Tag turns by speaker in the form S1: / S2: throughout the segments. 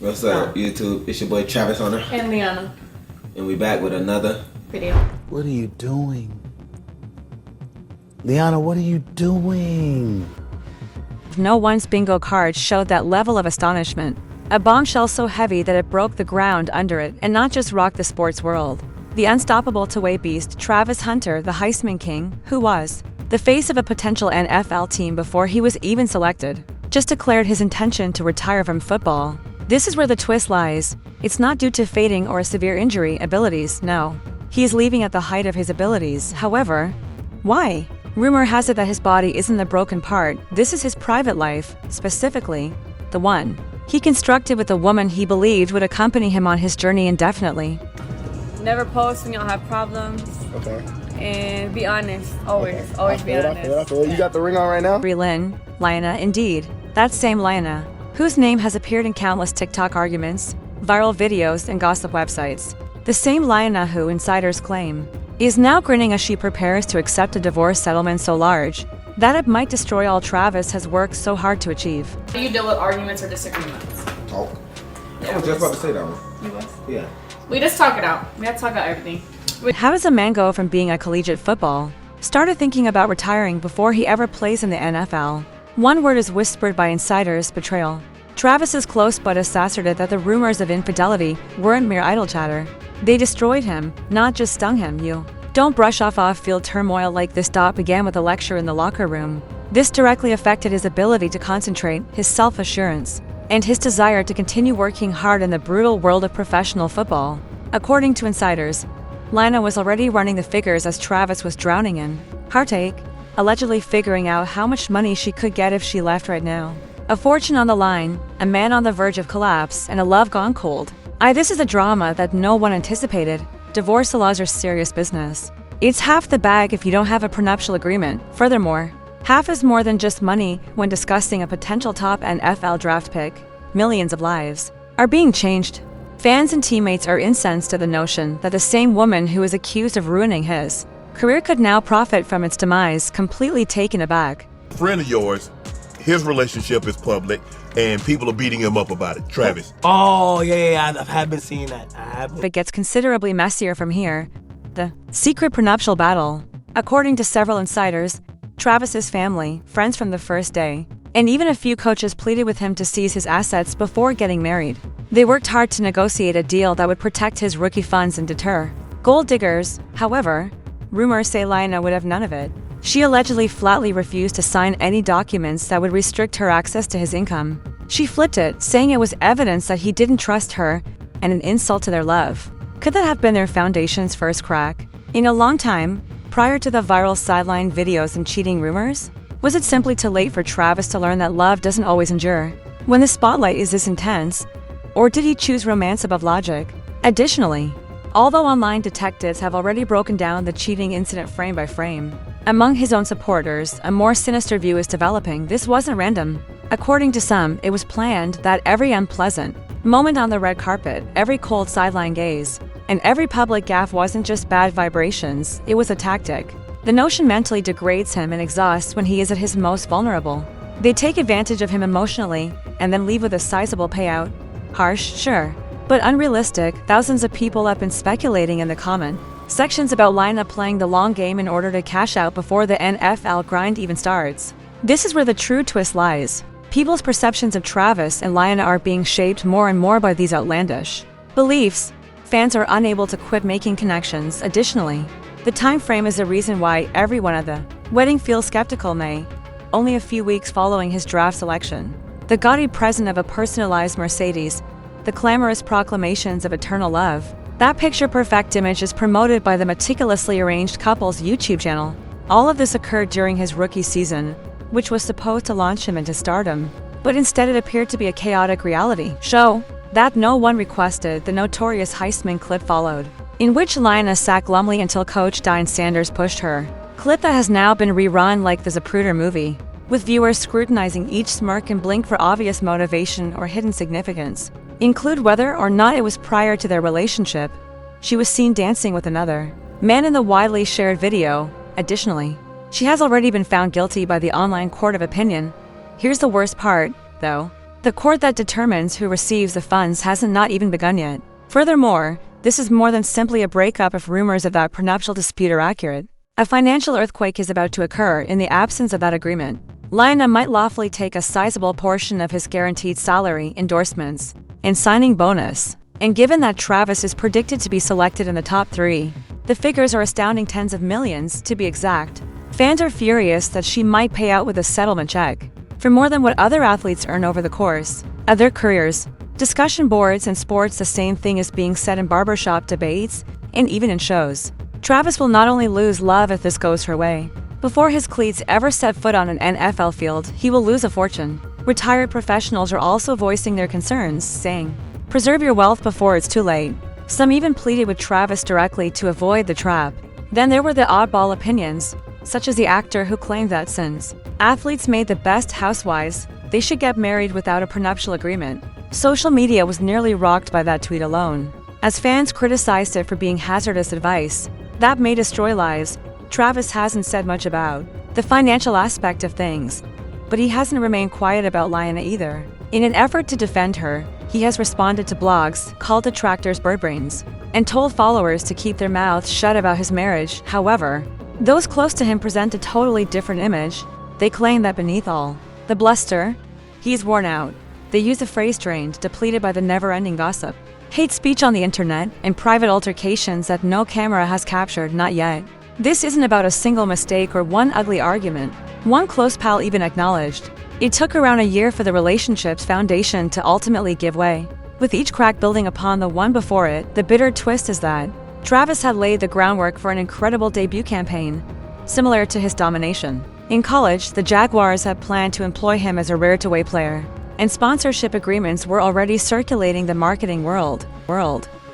S1: What's up, YouTube? It's your boy Travis Hunter,
S2: And Liana.
S1: and we back with another
S2: Video.
S3: What are you doing? Liana, what are you doing?
S4: No one's bingo card showed that level of astonishment. A bombshell so heavy that it broke the ground under it and not just rocked the sports world. The unstoppable two-way beast Travis Hunter, the Heisman King, who was the face of a potential NFL team before he was even selected, just declared his intention to retire from football. This is where the twist lies. It's not due to fading or severe injury abilities, no. He is leaving at the height of his abilities, however. Why? Rumor has it that his body isn't the broken part. This is his private life, specifically, the one he constructed with the woman he believed would accompany him on his journey indefinitely.
S2: Never post when y'all have problems.
S5: Okay.
S2: And be honest. Always. Always be honest.
S5: I feel it. You got the ring on right now?
S4: Lynn, Liana, indeed. That same Liana, whose name has appeared in countless TikTok arguments, viral videos, and gossip websites. The same Liana who, insiders claim, is now grinning as she prepares to accept a divorce settlement so large that it might destroy all Travis has worked so hard to achieve.
S2: How do you deal with arguments or disagreements?
S1: talk. I was just about to say that one.
S2: You was?
S1: Yeah.
S2: We just talk it out. We have to talk out everything.
S4: How does a man go from being a collegiate football, started thinking about retiring before he ever plays in the NFL? One word is whispered by insiders: betrayal. Travis's close bud asserted that the rumors of infidelity weren't mere idle chatter. They destroyed him, not just stung him. You don't brush off off-field turmoil like this. Began with a lecture in the locker room. This directly affected his ability to concentrate, his self-assurance, and his desire to continue working hard in the brutal world of professional football. According to insiders, Lina was already running the figures as Travis was drowning in heartache, allegedly figuring out how much money she could get if she left right now. A fortune on the line, a man on the verge of collapse, and a love gone cold. This is a drama that no one anticipated. Divorce laws are serious business. It's half the bag if you don't have a prenuptial agreement. Furthermore, half is more than just money when discussing a potential top NFL draft pick. Millions of lives are being changed. Fans and teammates are incensed at the notion that the same woman who is accused of ruining his career could now profit from its demise, completely taken aback.
S6: A friend of yours, his relationship is public, and people are beating him up about it. Travis.
S7: Oh, yeah, I have been seeing that.
S4: It gets considerably messier from here. The secret prenuptial battle. According to several insiders, Travis's family, friends from the first day, and even a few coaches pleaded with him to seize his assets before getting married. They worked hard to negotiate a deal that would protect his rookie funds and deter gold diggers. However, rumors say Lina would have none of it. She allegedly flatly refused to sign any documents that would restrict her access to his income. She flipped it, saying it was evidence that he didn't trust her and an insult to their love. Could that have been their foundation's first crack? In a long time, prior to the viral sideline videos and cheating rumors? Was it simply too late for Travis to learn that love doesn't always endure when the spotlight is this intense? Or did he choose romance above logic? Additionally, although online detectives have already broken down the cheating incident frame by frame, among his own supporters, a more sinister view is developing. This wasn't random. According to some, it was planned that every unpleasant moment on the red carpet, every cold sideline gaze, and every public gaffe wasn't just bad vibrations, it was a tactic. The notion mentally degrades him and exhausts when he is at his most vulnerable. They take advantage of him emotionally and then leave with a sizable payout. Harsh, sure, but unrealistic. Thousands of people have been speculating in the comment sections about Lina playing the long game in order to cash out before the NFL grind even starts. This is where the true twist lies. People's perceptions of Travis and Lina are being shaped more and more by these outlandish beliefs. Fans are unable to quit making connections. Additionally, the time frame is the reason why everyone at the wedding feels skeptical. Only a few weeks following his draft selection, the gaudy present of a personalized Mercedes, the clamorous proclamations of eternal love. That picture-perfect image is promoted by the meticulously arranged couple's YouTube channel. All of this occurred during his rookie season, which was supposed to launch him into stardom. But instead it appeared to be a chaotic reality show that no one requested. The notorious Heisman clip followed, in which Lina sat glumly until Coach Deion Sanders pushed her. Clip that has now been rerun like the Zapruder movie, with viewers scrutinizing each smirk and blink for obvious motivation or hidden significance. Include whether or not it was prior to their relationship. She was seen dancing with another man in the widely shared video. Additionally, she has already been found guilty by the online court of opinion. Here's the worst part, though. The The court that determines who receives the funds hasn't not even begun yet. Furthermore, this is more than simply a breakup if rumors of that prenuptial dispute are accurate. A financial earthquake is about to occur in the absence of that agreement. Lionel might lawfully take a sizable portion of his guaranteed salary, endorsements, and signing bonus. And given that Travis is predicted to be selected in the top 3, the figures are astounding tens of millions, to be exact. Fans are furious that she might pay out with a settlement check for more than what other athletes earn over the course of their careers. Discussion boards in sports, the same thing is being said in barbershop debates and even in shows. Travis will not only lose love if this goes her way. Before his cleats ever set foot on an NFL field, he will lose a fortune. Retired professionals are also voicing their concerns, saying, "Preserve your wealth before it's too late." Some even pleaded with Travis directly to avoid the trap. Then there were the oddball opinions, such as the actor who claimed that since athletes made the best housewives, they should get married without a prenuptial agreement. Social media was nearly rocked by that tweet alone, as fans criticized it for being hazardous advice that may destroy lives. Travis hasn't said much about the financial aspect of things, but he hasn't remained quiet about Lionel either. In an effort to defend her, he has responded to blogs called detractors birdbrains and told followers to keep their mouths shut about his marriage. However, those close to him present a totally different image. They claim that beneath all the bluster, he's worn out. They use the phrase drained, depleted by the never-ending gossip, hate speech on the internet, and private altercations that no camera has captured, not yet. This isn't about a single mistake or one ugly argument. One close pal even acknowledged, it took around a year for the relationship's foundation to ultimately give way, with each crack building upon the one before it. The bitter twist is that Travis had laid the groundwork for an incredible debut campaign, similar to his domination. In college, the Jaguars had planned to employ him as a rare-to-way player, and sponsorship agreements were already circulating the marketing world.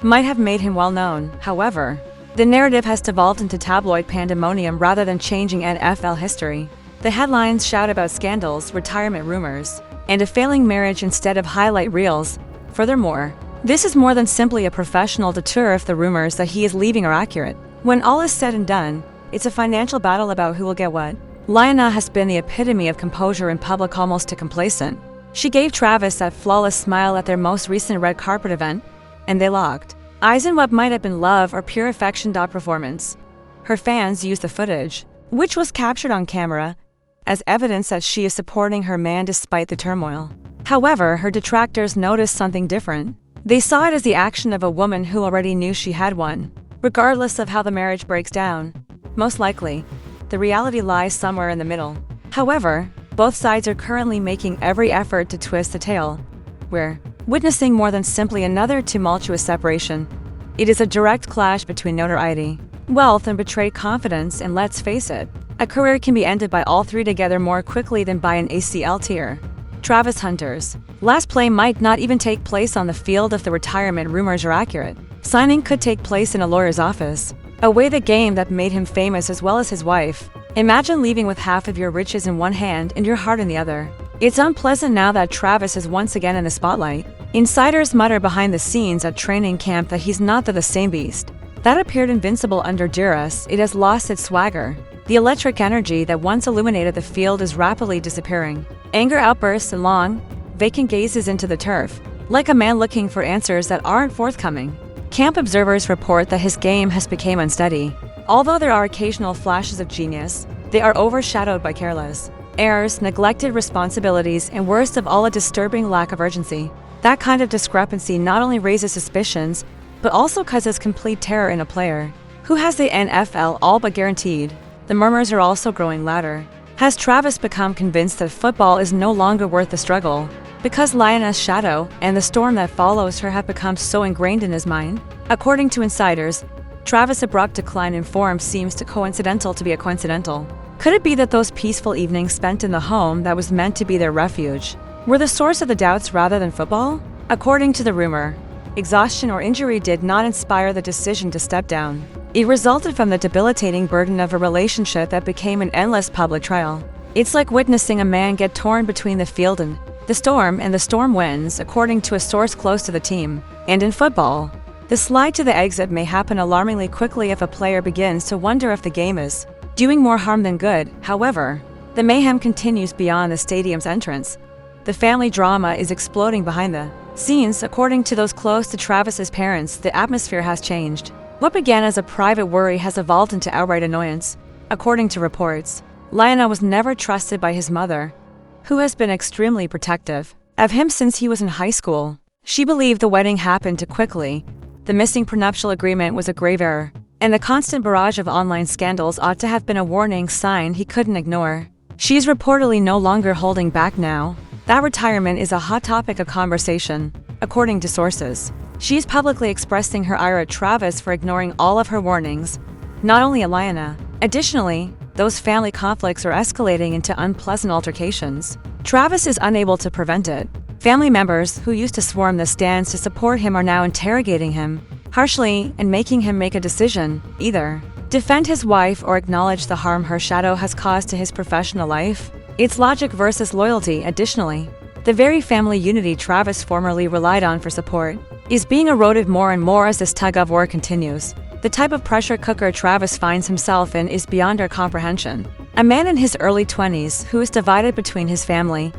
S4: Might have made him well known. However, the narrative has devolved into tabloid pandemonium rather than changing NFL history. The headlines shout about scandals, retirement rumors, and a failing marriage instead of highlight reels. Furthermore, this is more than simply a professional detour if the rumors that he is leaving are accurate. When all is said and done, it's a financial battle about who will get what. Lionel has been the epitome of composure in public, almost to complacent. She gave Travis that flawless smile at their most recent red carpet event, and they locked eyes in what might have been love or pure affection. Performance. Her fans used the footage, which was captured on camera, as evidence that she is supporting her man despite the turmoil. However, her detractors noticed something different. They saw it as the action of a woman who already knew she had one. Regardless of how the marriage breaks down, most likely, the reality lies somewhere in the middle. However, both sides are currently making every effort to twist the tale. We're witnessing more than simply another tumultuous separation. It is a direct clash between notoriety, wealth, and betrayed confidence, and let's face it, a career can be ended by all three together more quickly than by an ACL tear. Travis Hunter's last play might not even take place on the field if the retirement rumors are accurate. Signing could take place in a lawyer's office, away the game that made him famous as well as his wife. Imagine leaving with half of your riches in one hand and your heart in the other. It's unpleasant now that Travis is once again in the spotlight. Insiders mutter behind the scenes at training camp that he's not the same beast that appeared invincible under duress. It has lost its swagger. The electric energy that once illuminated the field is rapidly disappearing. Anger outbursts and long, vacant gazes into the turf, like a man looking for answers that aren't forthcoming. Camp observers report that his game has become unsteady. Although there are occasional flashes of genius, they are overshadowed by careless errors, neglected responsibilities, and worst of all, a disturbing lack of urgency. That kind of discrepancy not only raises suspicions, but also causes complete terror in a player who has the NFL all but guaranteed. The murmurs are also growing louder. Has Travis become convinced that football is no longer worth the struggle? Because Lionel's shadow and the storm that follows her have become so ingrained in his mind? According to insiders, Travis' abrupt decline in form seems too coincidental to be a coincidental. Could it be that those peaceful evenings spent in the home that was meant to be their refuge were the source of the doubts rather than football? According to the rumor, exhaustion or injury did not inspire the decision to step down. It resulted from the debilitating burden of a relationship that became an endless public trial. It's like witnessing a man get torn between the field and the storm wins, according to a source close to the team. And in football, the slide to the exit may happen alarmingly quickly if a player begins to wonder if the game is doing more harm than good. However, the mayhem continues beyond the stadium's entrance. the family drama is exploding behind the scenes. According to those close to Travis's parents, the atmosphere has changed. What began as a private worry has evolved into outright annoyance. According to reports, Lionel was never trusted by his mother, who has been extremely protective of him since he was in high school. She believed the wedding happened too quickly, the missing prenuptial agreement was a grave error, and the constant barrage of online scandals ought to have been a warning sign he couldn't ignore. She is reportedly no longer holding back now. That retirement is a hot topic of conversation, according to sources. She is publicly expressing her ire at Travis for ignoring all of her warnings, not only at Lionel. Additionally, those family conflicts are escalating into unpleasant altercations. Travis is unable to prevent it. Family members who used to swarm the stands to support him are now interrogating him harshly and making him make a decision: either defend his wife or acknowledge the harm her shadow has caused to his professional life. It's logic versus loyalty. Additionally, the very family unity Travis formerly relied on for support is being eroded more and more as this tug-of-war continues. The type of pressure cooker Travis finds himself in is beyond our comprehension. A man in his early 20s who is divided between his family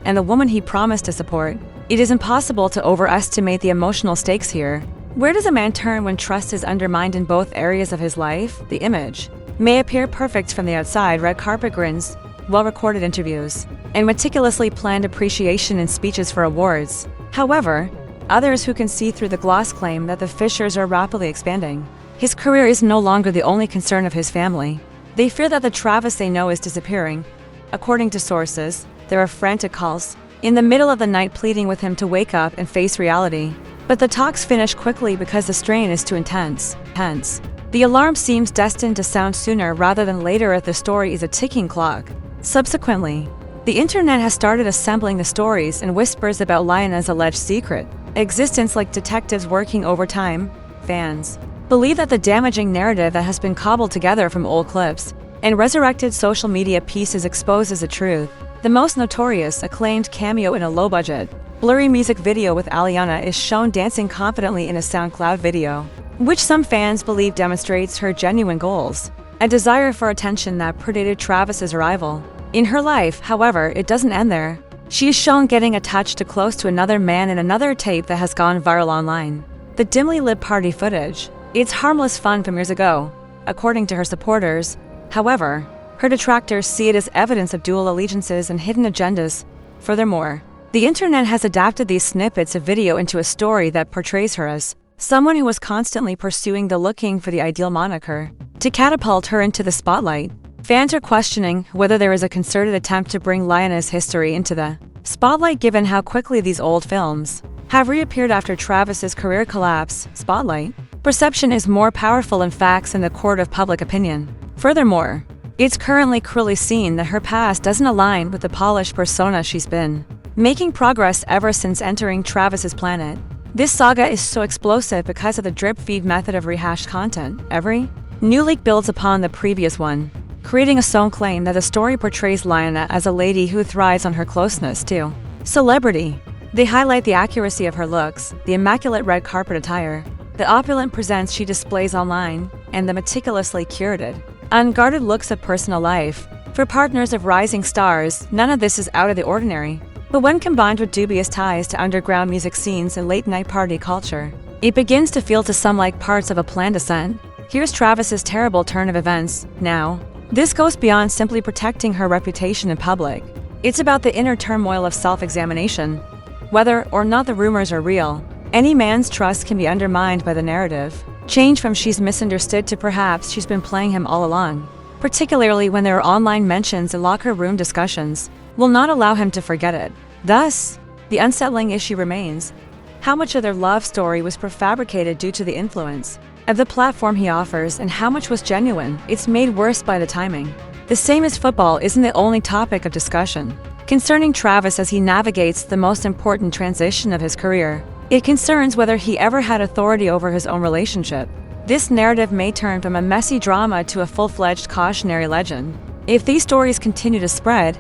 S4: and the woman he promised to support. It is impossible to overestimate the emotional stakes here. Where does a man turn when trust is undermined in both areas of his life? The image may appear perfect from the outside: red carpet grins, well-recorded interviews, and meticulously planned appreciation in speeches for awards. However, others who can see through the gloss claim that the fissures are rapidly expanding. His career is no longer the only concern of his family. They fear that the Travis they know is disappearing. According to sources, there are frantic calls in the middle of the night pleading with him to wake up and face reality. But the talks finish quickly because the strain is too intense. Hence, the alarm seems destined to sound sooner rather than later, as the story is a ticking clock. Subsequently, the internet has started assembling the stories and whispers about Lionel's alleged secret existence, like detectives working overtime. Fans believe that the damaging narrative that has been cobbled together from old clips and resurrected social media pieces exposes the truth. The most notorious, acclaimed cameo in a low-budget, blurry music video with Aliana is shown dancing confidently in a SoundCloud video, which some fans believe demonstrates her genuine goals, a desire for attention that predated Travis's arrival. In her life, however, it doesn't end there. She is shown getting attached to close to another man in another tape that has gone viral online. The dimly lit party footage. It's harmless fun from years ago, according to her supporters. However, her detractors see it as evidence of dual allegiances and hidden agendas. Furthermore, the internet has adapted these snippets of video into a story that portrays her as someone who was constantly pursuing the looking for the ideal moniker to catapult her into the spotlight. Fans are questioning whether there is a concerted attempt to bring Lionel's history into the spotlight, given how quickly these old films have reappeared after Travis's career collapse. Spotlight perception is more powerful than facts in the court of public opinion. Furthermore, it's currently cruelly seen that her past doesn't align with the polished persona she's been making progress ever since entering Travis's planet. This saga is so explosive because of the drip feed method of rehashed content. Every new leak builds upon the previous one, creating a sole claim that the story portrays Lionel as a lady who thrives on her closeness to celebrity. They highlight the accuracy of her looks, the immaculate red carpet attire, the opulent presence she displays online, and the meticulously curated, unguarded looks of personal life. For partners of rising stars, none of this is out of the ordinary. But when combined with dubious ties to underground music scenes and late-night party culture, it begins to feel to some like parts of a planned ascent. Here's Travis's terrible turn of events. Now, this goes beyond simply protecting her reputation in public. It's about the inner turmoil of self-examination. Whether or not the rumors are real, any man's trust can be undermined by the narrative. Change from she's misunderstood to perhaps she's been playing him all along. Particularly when there are online mentions and locker room discussions, will not allow him to forget it. Thus, the unsettling issue remains: how much of their love story was prefabricated due to the influence of the platform he offers, and how much was genuine? It's made worse by the timing. The same as football isn't the only topic of discussion concerning Travis as he navigates the most important transition of his career. It concerns whether he ever had authority over his own relationship. This narrative may turn from a messy drama to a full-fledged cautionary legend. If these stories continue to spread,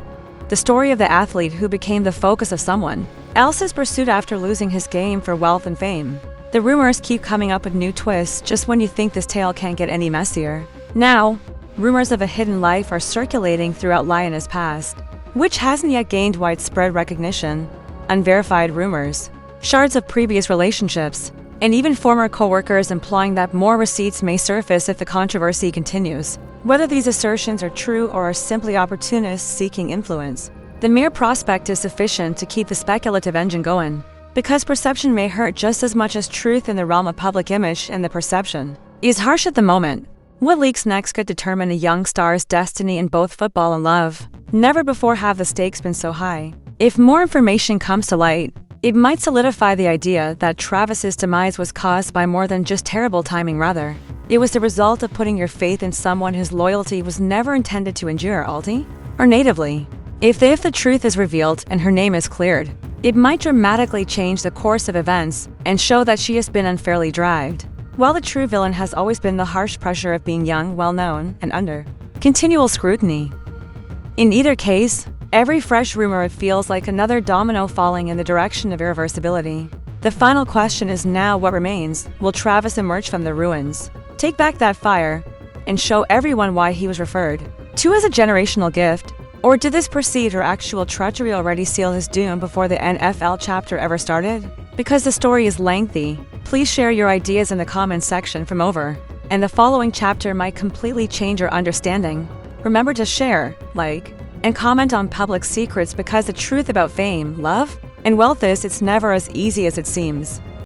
S4: the story of the athlete who became the focus of someone else's pursuit after losing his game for wealth and fame. The rumors keep coming up with new twists just when you think this tale can't get any messier. Now, rumors of a hidden life are circulating throughout Lionel's past. which hasn't yet gained widespread recognition. Unverified rumors, shards of previous relationships, and even former co-workers implying that more receipts may surface if the controversy continues. Whether these assertions are true or are simply opportunists seeking influence, the mere prospect is sufficient to keep the speculative engine going. Because perception may hurt just as much as truth in the realm of public image, and the perception is harsh at the moment. What leaks next could determine a young star's destiny in both football and love. Never before have the stakes been so high. If more information comes to light, it might solidify the idea that Travis's demise was caused by more than just terrible timing. Rather, it was the result of putting your faith in someone whose loyalty was never intended to endure, alti, or natively. If the truth is revealed and her name is cleared, it might dramatically change the course of events and show that she has been unfairly dragged, while the true villain has always been the harsh pressure of being young, well-known, and under continual scrutiny. In either case, every fresh rumor feels like another domino falling in the direction of irreversibility. The final question is now what remains. Will Travis emerge from the ruins, take back that fire, and show everyone why he was referred to as a generational gift? Or did this precede or actual treachery already seal his doom before the NFL chapter ever started? Because the story is lengthy, please share your ideas in the comments section from over, and the following chapter might completely change your understanding. Remember to share, like, and comment on public secrets, because the truth about fame, love, and wealth is it's never as easy as it seems.